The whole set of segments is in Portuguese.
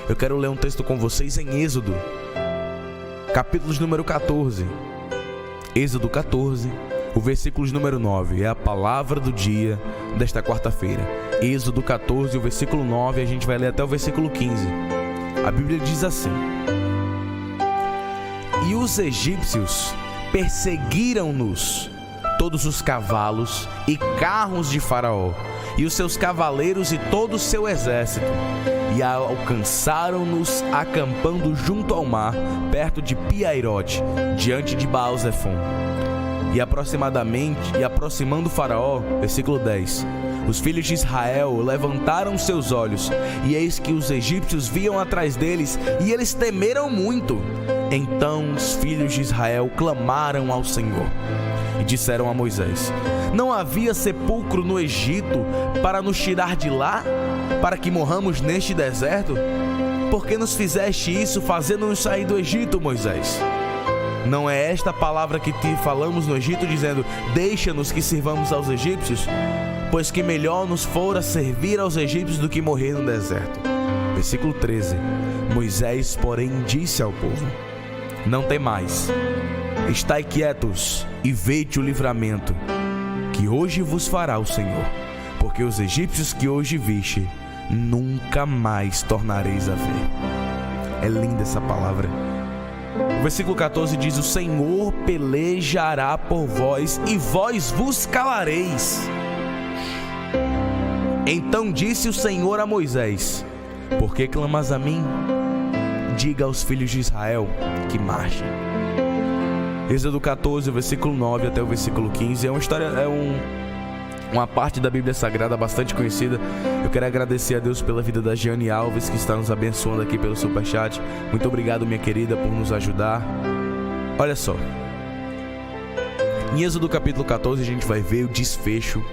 Eu quero ler um texto com vocês em Êxodo, capítulo número 14. Êxodo 14, o versículo número 9, é a palavra do dia desta quarta-feira. Êxodo 14, o versículo 9, a gente vai ler até o versículo 15. A Bíblia diz assim: E os egípcios perseguiram-nos, todos os cavalos e carros de Faraó, e os seus cavaleiros e todo o seu exército, e alcançaram-nos acampando junto ao mar, perto de Pi-Hahirote, diante de Baal-Zefon. E aproximando Faraó, versículo 10, os filhos de Israel levantaram seus olhos, e eis que os egípcios viam atrás deles, e eles temeram muito. Então os filhos de Israel clamaram ao Senhor e disseram a Moisés: Não havia sepulcro no Egito para nos tirar de lá, para que morramos neste deserto? Por que nos fizeste isso, fazendo-nos sair do Egito, Moisés? Não é esta a palavra que te falamos no Egito, dizendo: Deixa-nos que sirvamos aos egípcios? Pois que melhor nos fora servir aos egípcios do que morrer no deserto. Versículo 13. Moisés, porém, disse ao povo: Não temais, estai quietos e vede o livramento que hoje vos fará o Senhor, porque os egípcios que hoje viste, nunca mais tornareis a ver. É linda essa palavra. O versículo 14 diz: O Senhor pelejará por vós, e vós vos calareis. Então disse o Senhor a Moisés: Por que clamas a mim? Diga aos filhos de Israel que marchem. Êxodo 14, versículo 9 até o versículo 15 é uma história, uma parte da Bíblia Sagrada bastante conhecida. Eu quero agradecer a Deus pela vida da Giane Alves, que está nos abençoando aqui pelo Superchat. Muito obrigado, minha querida, por nos ajudar. Olha só, em Êxodo capítulo 14 a gente vai ver o desfecho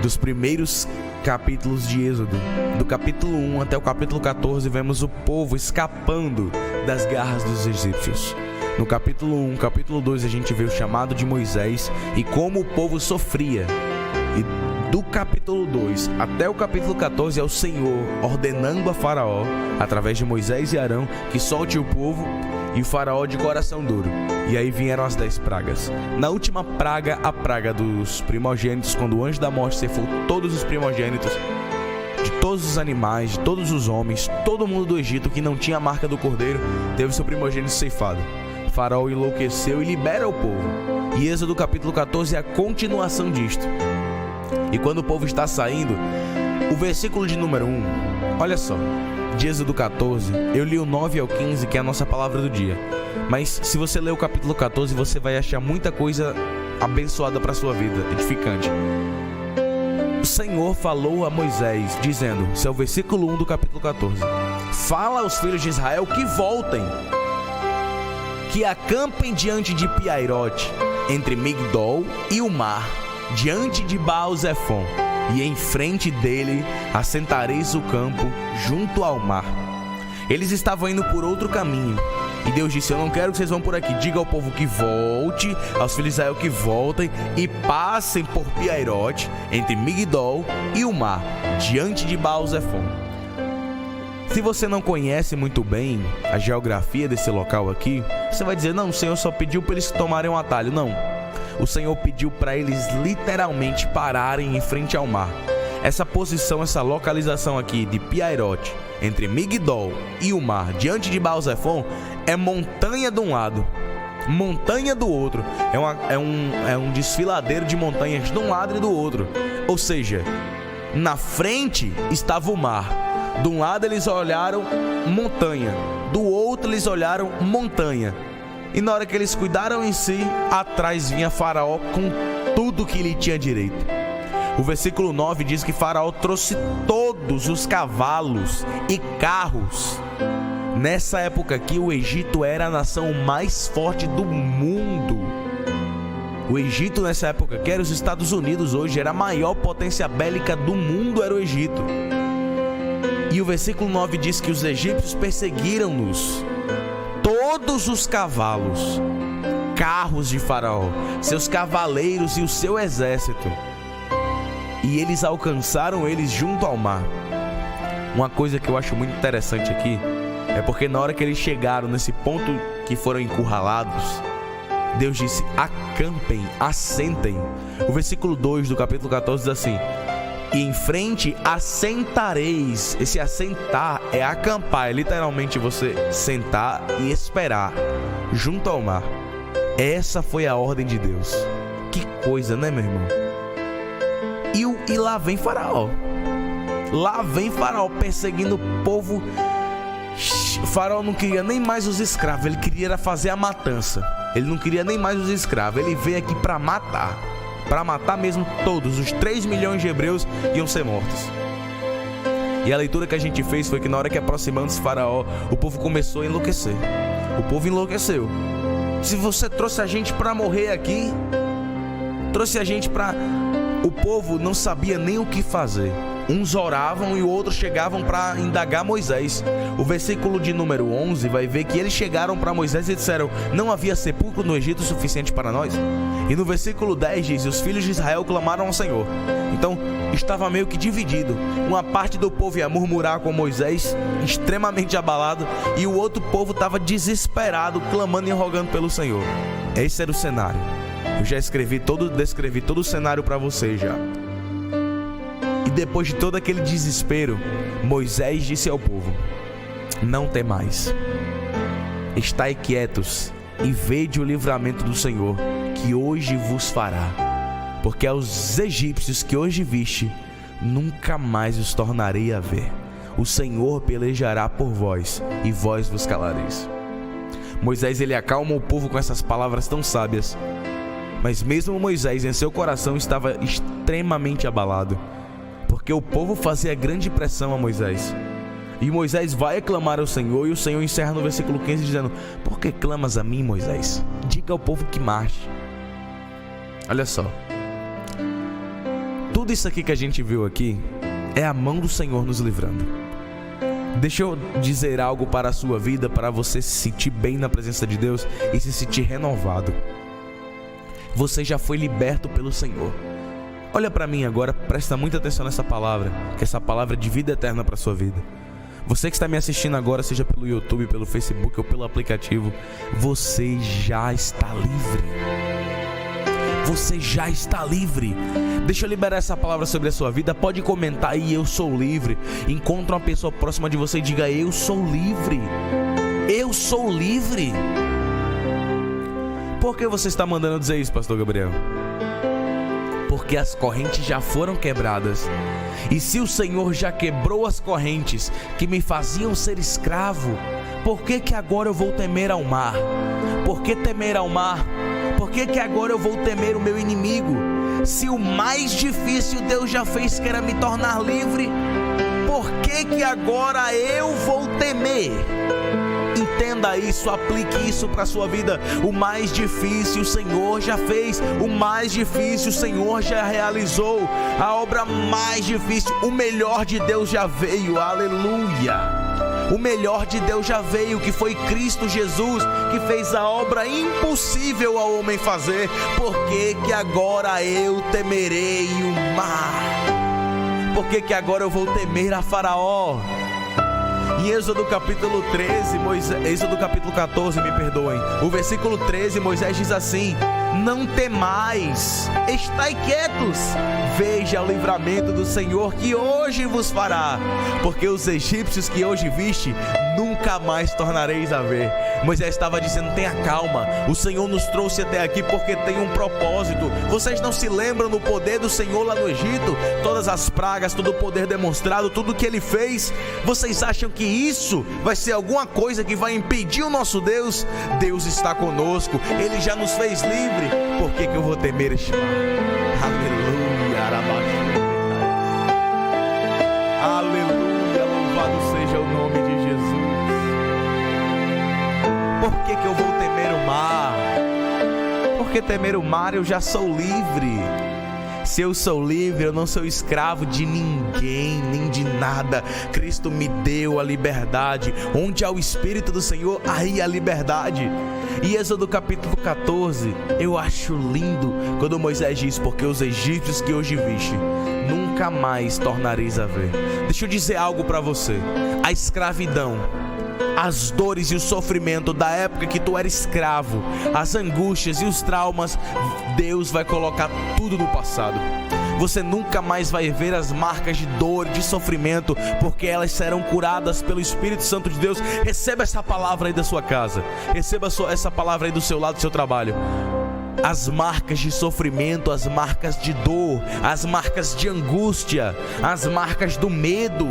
dos primeiros capítulos de Êxodo. Do capítulo 1 até o capítulo 14 vemos o povo escapando das garras dos egípcios. No capítulo 1, capítulo 2 a gente vê o chamado de Moisés e como o povo sofria. E do capítulo 2 até o capítulo 14 é o Senhor ordenando a Faraó, através de Moisés e Arão, que solte o povo, e o Faraó de coração duro. E aí vieram as 10 pragas. Na última praga, a praga dos primogênitos, quando o anjo da morte ceifou todos os primogênitos de todos os animais, de todos os homens, todo mundo do Egito que não tinha a marca do cordeiro, teve seu primogênito ceifado. Faraó enlouqueceu e libera o povo. E Êxodo capítulo 14 é a continuação disto. E quando o povo está saindo, o versículo de número 1, olha só, de Êxodo 14, eu li o 9 ao 15, que é a nossa palavra do dia. Mas se você ler o capítulo 14, você vai achar muita coisa abençoada para a sua vida, edificante. O Senhor falou a Moisés, dizendo, esse é o versículo 1 do capítulo 14: Fala aos filhos de Israel que voltem, que acampem diante de Pi-Hahirote, entre Migdol e o mar, diante de Baal-Zefon, e em frente dele assentareis o campo junto ao mar. Eles estavam indo por outro caminho, e Deus disse: Eu não quero que vocês vão por aqui. Diga ao povo que volte, aos filhos de Israel que voltem e passem por Pi-Hahirote, entre Migdol e o mar, diante de Baal-Zefon. Se você não conhece muito bem a geografia desse local aqui, você vai dizer: Não, o Senhor só pediu para eles tomarem um atalho. Não, o Senhor pediu para eles literalmente pararem em frente ao mar. Essa posição, essa localização aqui de Pi-Hahirote, entre Migdol e o mar, diante de Baal-Zefon, é montanha de um lado, montanha do outro. É um desfiladeiro de montanhas de um lado e do outro. Ou seja, na frente estava o mar. De um lado eles olharam montanha, do outro eles olharam montanha. E na hora que eles cuidaram em si, atrás vinha Faraó com tudo que lhe tinha direito. O versículo 9 diz que Faraó trouxe todos os cavalos e carros. Nessa época aqui, o Egito era a nação mais forte do mundo. O Egito nessa época, que era os Estados Unidos hoje, era a maior potência bélica do mundo, era o Egito. E o versículo 9 diz que os egípcios perseguiram-nos, todos os cavalos, carros de Faraó, seus cavaleiros e o seu exército. E eles alcançaram eles junto ao mar. Uma coisa que eu acho muito interessante aqui é porque na hora que eles chegaram nesse ponto que foram encurralados, Deus disse: acampem, assentem. O versículo 2 do capítulo 14 diz assim: e em frente assentareis. Esse assentar é acampar, é literalmente você sentar e esperar junto ao mar. Essa foi a ordem de Deus. Que coisa, né, meu irmão? E lá vem Faraó. Lá vem Faraó perseguindo o povo. Faraó não queria nem mais os escravos, ele queria fazer a matança. Ele não queria nem mais os escravos, ele veio aqui para matar mesmo todos. Os 3 milhões de hebreus iam ser mortos. E a leitura que a gente fez foi que na hora que aproximando-se Faraó, o povo começou a enlouquecer. O povo enlouqueceu. Se você trouxe a gente para morrer aqui, trouxe a gente para... O povo não sabia nem o que fazer. Uns oravam e outros chegavam para indagar Moisés. O versículo de número 11 vai ver que eles chegaram para Moisés e disseram: não havia sepulcro no Egito suficiente para nós? E no versículo 10 diz: os filhos de Israel clamaram ao Senhor. Então estava meio que dividido. Uma parte do povo ia murmurar com Moisés, extremamente abalado, e o outro povo estava desesperado, clamando e rogando pelo Senhor. Esse era o cenário. Eu já descrevi todo o cenário para você já. E depois de todo aquele desespero, Moisés disse ao povo: não temais, estai quietos e vede o livramento do Senhor, que hoje vos fará, porque aos egípcios que hoje viste, nunca mais os tornarei a ver. O Senhor pelejará por vós, e vós vos calareis. Moisés, ele acalma o povo com essas palavras tão sábias. Mas mesmo Moisés, em seu coração, estava extremamente abalado, porque o povo fazia grande pressão a Moisés. E Moisés vai clamar ao Senhor, e o Senhor encerra no versículo 15 dizendo: por que clamas a mim, Moisés? Diga ao povo que marche. Olha só, tudo isso aqui que a gente viu aqui é a mão do Senhor nos livrando. Deixa eu dizer algo para a sua vida, para você se sentir bem na presença de Deus e se sentir renovado. Você já foi liberto pelo Senhor. Olha para mim agora, presta muita atenção nessa palavra, que essa palavra é de vida eterna para a sua vida. Você que está me assistindo agora, seja pelo YouTube, pelo Facebook ou pelo aplicativo, você já está livre. Você já está livre. Deixa eu liberar essa palavra sobre a sua vida. Pode comentar aí: eu sou livre. Encontra uma pessoa próxima de você e diga: eu sou livre. Eu sou livre. Por que você está mandando dizer isso, pastor Gabriel? Porque as correntes já foram quebradas. E se o Senhor já quebrou as correntes que me faziam ser escravo, por que agora eu vou temer ao mar? Por que temer ao mar? Por que agora eu vou temer o meu inimigo? Se o mais difícil Deus já fez, que era me tornar livre, por que agora eu vou temer? Entenda isso, aplique isso para a sua vida. O mais difícil o Senhor já fez, o mais difícil o Senhor já realizou, a obra mais difícil, o melhor de Deus já veio, aleluia. O melhor de Deus já veio, que foi Cristo Jesus, que fez a obra impossível ao homem fazer. Por que agora eu temerei o mar? Por que agora eu vou temer a Faraó? Em Êxodo capítulo 14, me perdoem, o versículo 13, Moisés diz assim: não temais, estai quietos, veja o livramento do Senhor que hoje vos fará, porque os egípcios que hoje viste, nunca mais tornareis a ver. Moisés estava dizendo: tenha calma, o Senhor nos trouxe até aqui porque tem um propósito. Vocês não se lembram do poder do Senhor lá no Egito? Todas as pragas, todo o poder demonstrado, tudo que Ele fez. Vocês acham que isso vai ser alguma coisa que vai impedir o nosso Deus? Deus está conosco, Ele já nos fez livre. Por que eu vou temer este mar? Aleluia, aleluia, louvado seja o nome de Jesus. Por que eu vou temer o mar? Porque temer o mar, eu já sou livre. Se eu sou livre, eu não sou escravo de ninguém, nem de nada. Cristo me deu a liberdade. Onde há o Espírito do Senhor, aí há liberdade. E Êxodo capítulo 14, eu acho lindo quando Moisés diz: porque os egípcios que hoje viste, nunca mais tornareis a ver. Deixa eu dizer algo para você. A escravidão, as dores e o sofrimento da época que tu era escravo, as angústias e os traumas, Deus vai colocar tudo no passado. Você nunca mais vai ver as marcas de dor, de sofrimento, porque elas serão curadas pelo Espírito Santo de Deus. Receba essa palavra aí da sua casa. Receba essa palavra aí do seu lado, do seu trabalho. As marcas de sofrimento, as marcas de dor, as marcas de angústia, as marcas do medo,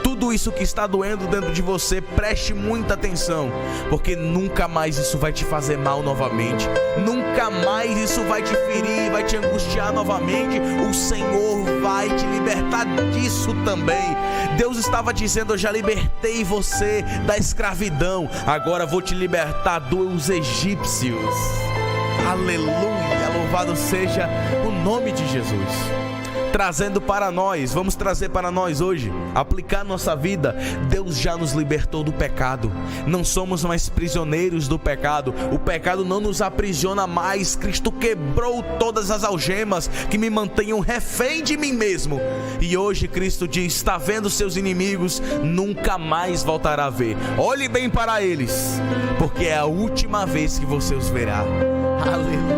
tudo isso que está doendo dentro de você, preste muita atenção, porque nunca mais isso vai te fazer mal novamente. Nunca mais isso vai te ferir, vai te angustiar novamente. O Senhor vai te libertar disso também. Deus estava dizendo: eu já libertei você da escravidão, agora vou te libertar dos egípcios. Aleluia, louvado seja o nome de Jesus. Trazendo para nós, vamos trazer para nós hoje, aplicar nossa vida. Deus já nos libertou do pecado, não somos mais prisioneiros do pecado. O pecado não nos aprisiona mais. Cristo quebrou todas as algemas que me mantenham refém de mim mesmo. E hoje Cristo diz: está vendo seus inimigos, nunca mais voltará a ver. Olhe bem para eles, porque é a última vez que você os verá. Aleluia.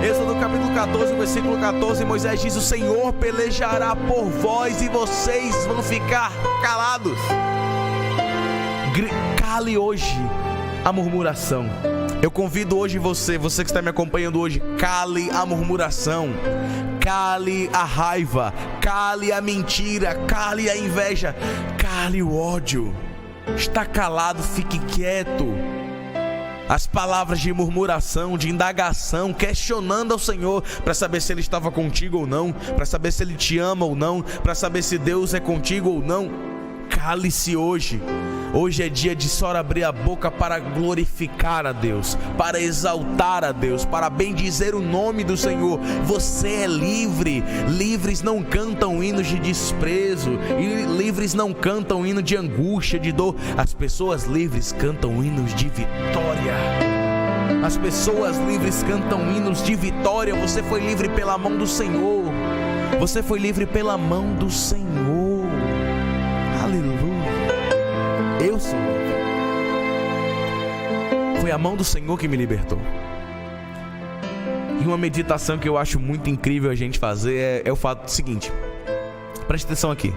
Êxodo capítulo 14, versículo 14, Moisés diz: o Senhor pelejará por vós e vocês vão ficar calados. Cale hoje a murmuração. Eu convido hoje você que está me acompanhando hoje, cale a murmuração, cale a raiva, cale a mentira, cale a inveja, cale o ódio. Está calado, fique quieto. As palavras de murmuração, de indagação, questionando ao Senhor para saber se Ele estava contigo ou não, para saber se Ele te ama ou não, para saber se Deus é contigo ou não. Cale-se hoje. Hoje é dia de só abrir a boca para glorificar a Deus, para exaltar a Deus, para bendizer o nome do Senhor. Você é livre. Livres não cantam hinos de desprezo, e livres não cantam hino de angústia, de dor. As pessoas livres cantam hinos de vitória. As pessoas livres cantam hinos de vitória. Você foi livre pela mão do Senhor. Você foi livre pela mão do Senhor. Aleluia. Eu sou livre. Foi a mão do Senhor que me libertou. E uma meditação que eu acho muito incrível a gente fazer é o fato seguinte. Preste atenção aqui.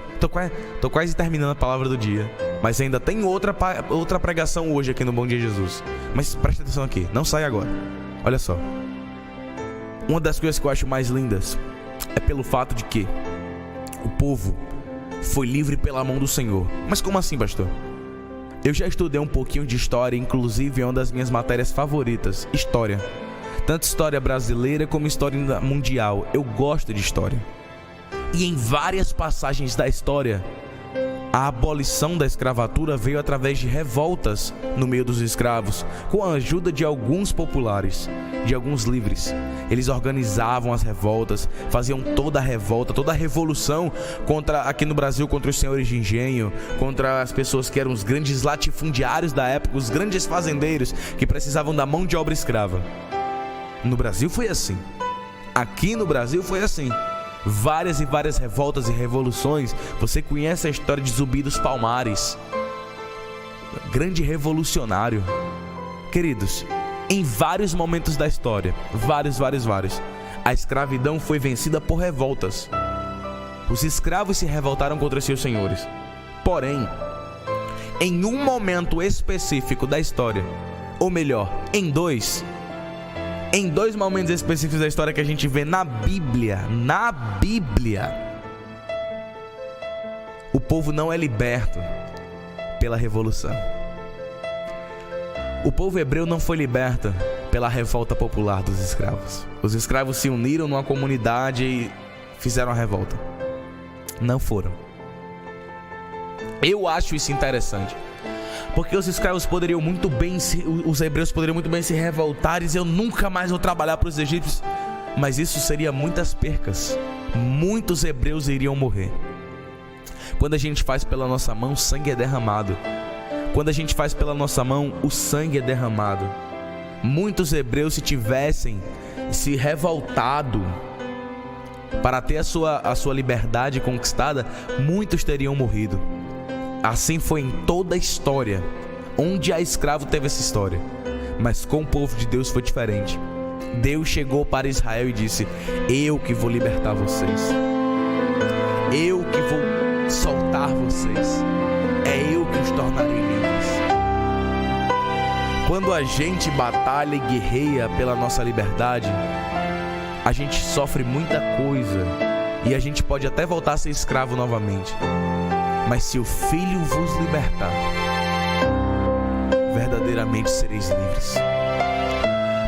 Tô quase terminando a palavra do dia, mas ainda tem outra pregação hoje aqui no Bom Dia Jesus. Mas preste atenção aqui, não sai agora. Olha só. Uma das coisas que eu acho mais lindas é pelo fato de que o povo foi livre pela mão do Senhor. Mas como assim, pastor? Eu já estudei um pouquinho de história, inclusive é uma das minhas matérias favoritas, história. Tanto história brasileira como história mundial. Eu gosto de história. E em várias passagens da história, a abolição da escravatura veio através de revoltas no meio dos escravos, com a ajuda de alguns populares, de alguns livres. Eles organizavam as revoltas, faziam toda a revolta, toda a revolução aqui no Brasil, contra os senhores de engenho, contra as pessoas que eram os grandes latifundiários da época, os grandes fazendeiros que precisavam da mão de obra escrava. No Brasil foi assim. Aqui no Brasil foi assim. Várias e várias revoltas e revoluções. Você conhece a história de Zumbi dos Palmares, grande revolucionário. Queridos, em vários momentos da história, vários, a escravidão foi vencida por revoltas. Os escravos se revoltaram contra seus senhores. Porém, em um momento específico da história, ou melhor, em dois momentos específicos da história que a gente vê na Bíblia, o povo não é liberto pela revolução. O povo hebreu não foi liberto pela revolta popular dos escravos. Os escravos se uniram numa comunidade e fizeram a revolta. Não foram. Eu acho isso interessante, porque os escravos poderiam muito bem, os hebreus poderiam muito bem se revoltar e dizer: eu nunca mais vou trabalhar para os egípcios. mas isso seria muitas percas. Muitos hebreus iriam morrer. Quando a gente faz pela nossa mão, o sangue é derramado. Quando a gente faz pela nossa mão, o sangue é derramado. Muitos hebreus, se tivessem se revoltado para ter a sua liberdade conquistada, muitos teriam morrido. Assim foi em toda a história. Onde há escravo teve essa história. Mas com o povo de Deus foi diferente. Deus chegou para Israel e disse: eu que vou libertar vocês. Eu que vou soltar vocês. É eu que os tornarei livres. Quando a gente batalha e guerreia pela nossa liberdade, a gente sofre muita coisa e a gente pode até voltar a ser escravo novamente. Mas se o Filho vos libertar, verdadeiramente sereis livres.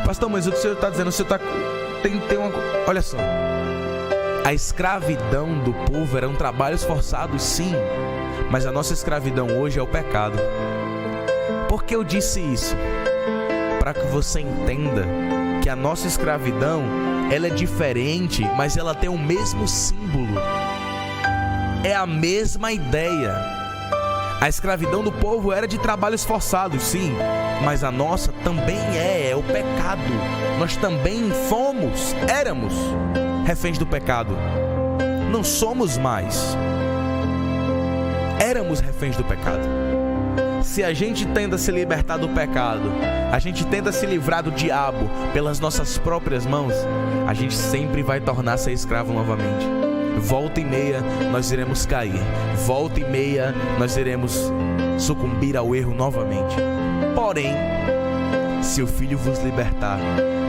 Pastor, mas o senhor está dizendo, o senhor tem uma... Olha só, a escravidão do povo eram trabalhos forçados, sim, mas a nossa escravidão hoje é o pecado. Por que eu disse isso? Para que você entenda que a nossa escravidão, ela é diferente, mas ela tem o mesmo símbolo. É a mesma ideia. A escravidão do povo era de trabalhos forçados, sim, mas a nossa também é o pecado. Nós também éramos reféns do pecado. Não somos mais. Éramos reféns do pecado. Se a gente tenta se libertar do pecado, a gente tenta se livrar do diabo pelas nossas próprias mãos, a gente sempre vai tornar-se escravo novamente. Volta e meia nós iremos cair. Volta e meia nós iremos sucumbir ao erro novamente. Porém, se o Filho vos libertar,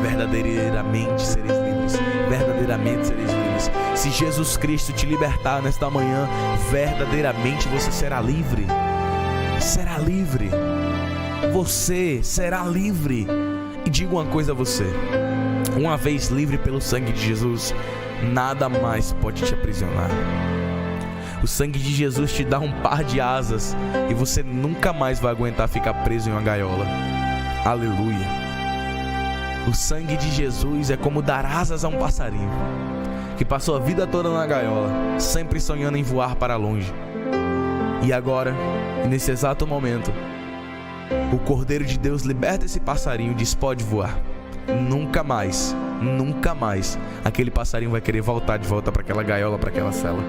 verdadeiramente sereis livres. Verdadeiramente sereis livres. Se Jesus Cristo te libertar nesta manhã, verdadeiramente você será livre. Será livre. Você será livre. E digo uma coisa a você: uma vez livre pelo sangue de Jesus, nada mais pode te aprisionar. O sangue de Jesus te dá um par de asas e você nunca mais vai aguentar ficar preso em uma gaiola. Aleluia. O sangue de Jesus é como dar asas a um passarinho que passou a vida toda na gaiola, sempre sonhando em voar para longe. E agora, nesse exato momento, o Cordeiro de Deus liberta esse passarinho e diz: pode voar. Nunca mais aquele passarinho vai querer voltar de volta para aquela gaiola, para aquela cela.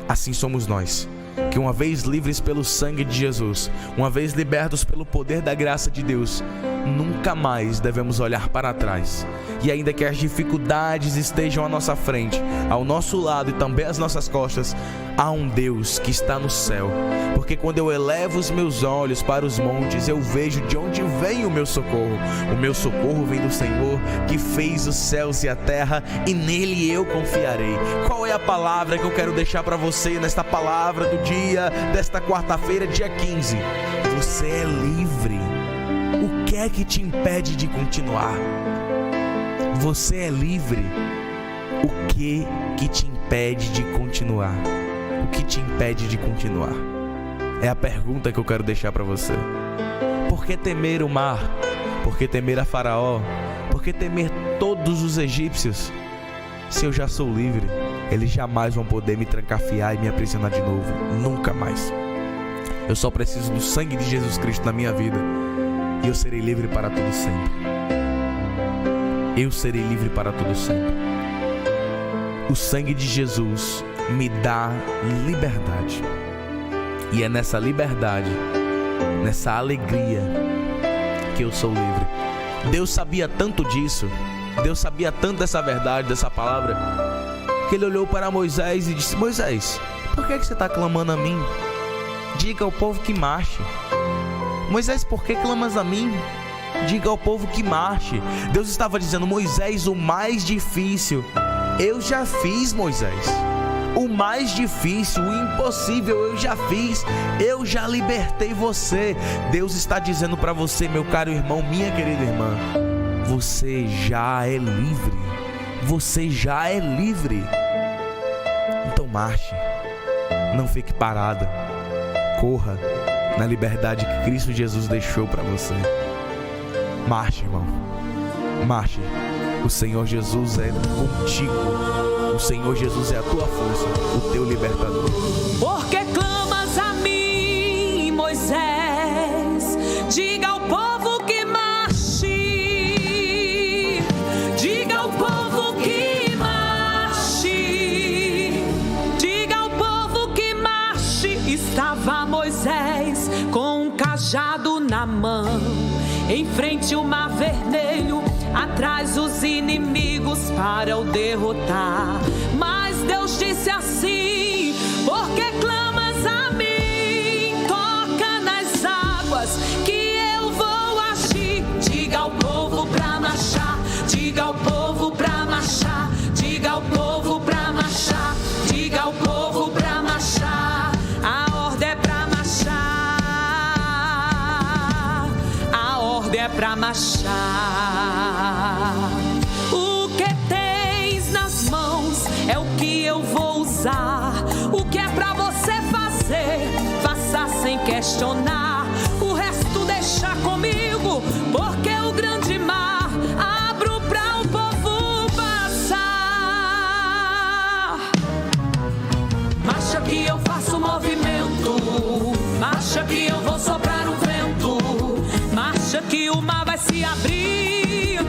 Assim somos nós, que uma vez livres pelo sangue de Jesus, uma vez libertos pelo poder da graça de Deus, nunca mais devemos olhar para trás. E ainda que as dificuldades estejam à nossa frente, ao nosso lado e também às nossas costas, há um Deus que está no céu. Porque quando eu elevo os meus olhos para os montes, eu vejo de onde vem o meu socorro. O meu socorro vem do Senhor, que fez os céus e a terra, e nele eu confiarei. Qual é a palavra que eu quero deixar para você nesta palavra do dia, desta quarta-feira, dia 15? Você é livre. O que é que te impede de continuar? Você é livre. O que te impede de continuar? O que te impede de continuar? É a pergunta que eu quero deixar para você. Por que temer o mar? Por que temer a Faraó? Por que temer todos os egípcios? Se eu já sou livre, eles jamais vão poder me trancafiar e me aprisionar de novo. Nunca mais. Eu só preciso do sangue de Jesus Cristo na minha vida e eu serei livre para todo sempre. Eu serei livre para todo sempre. O sangue de Jesus me dá liberdade. E é nessa liberdade, nessa alegria, que eu sou livre. Deus sabia tanto disso, Deus sabia tanto dessa verdade, dessa palavra, que Ele olhou para Moisés e disse: Moisés, por que você está clamando a mim? Diga ao povo que marche. Moisés, por que clamas a mim? Diga ao povo que marche. Deus estava dizendo: Moisés, o mais difícil eu já fiz, Moisés. O mais difícil, o impossível eu já fiz. Eu já libertei você. Deus está dizendo para você, meu caro irmão, minha querida irmã, você já é livre. Você já é livre. Então marche. Não fique parada. Corra na liberdade que Cristo Jesus deixou para você. Marche, irmão. Marche. O Senhor Jesus é contigo. O Senhor Jesus é a tua força, o teu libertador. Porque clamas a mim, Moisés, diga ao povo que marche. Diga ao povo que marche. Diga ao povo que marche. Estava Moisés com um cajado na mão, em frente o mar vermelho, atrás os inimigos para o derrotar. Mas Deus disse assim: porque clamas a mim, toca nas águas que eu vou agir. Diga ao povo pra marchar, diga ao povo pra marchar, diga ao povo pra marchar, diga ao povo pra marchar. A ordem é pra marchar, a ordem é pra marchar. O que tens nas mãos é o que eu vou usar. O que é pra você fazer, faça sem questionar. O resto deixa comigo, porque o grande mar abro pra o povo passar. Marcha que eu faço movimento, marcha que eu vou soprar o vento, marcha que o mar vai se abrir.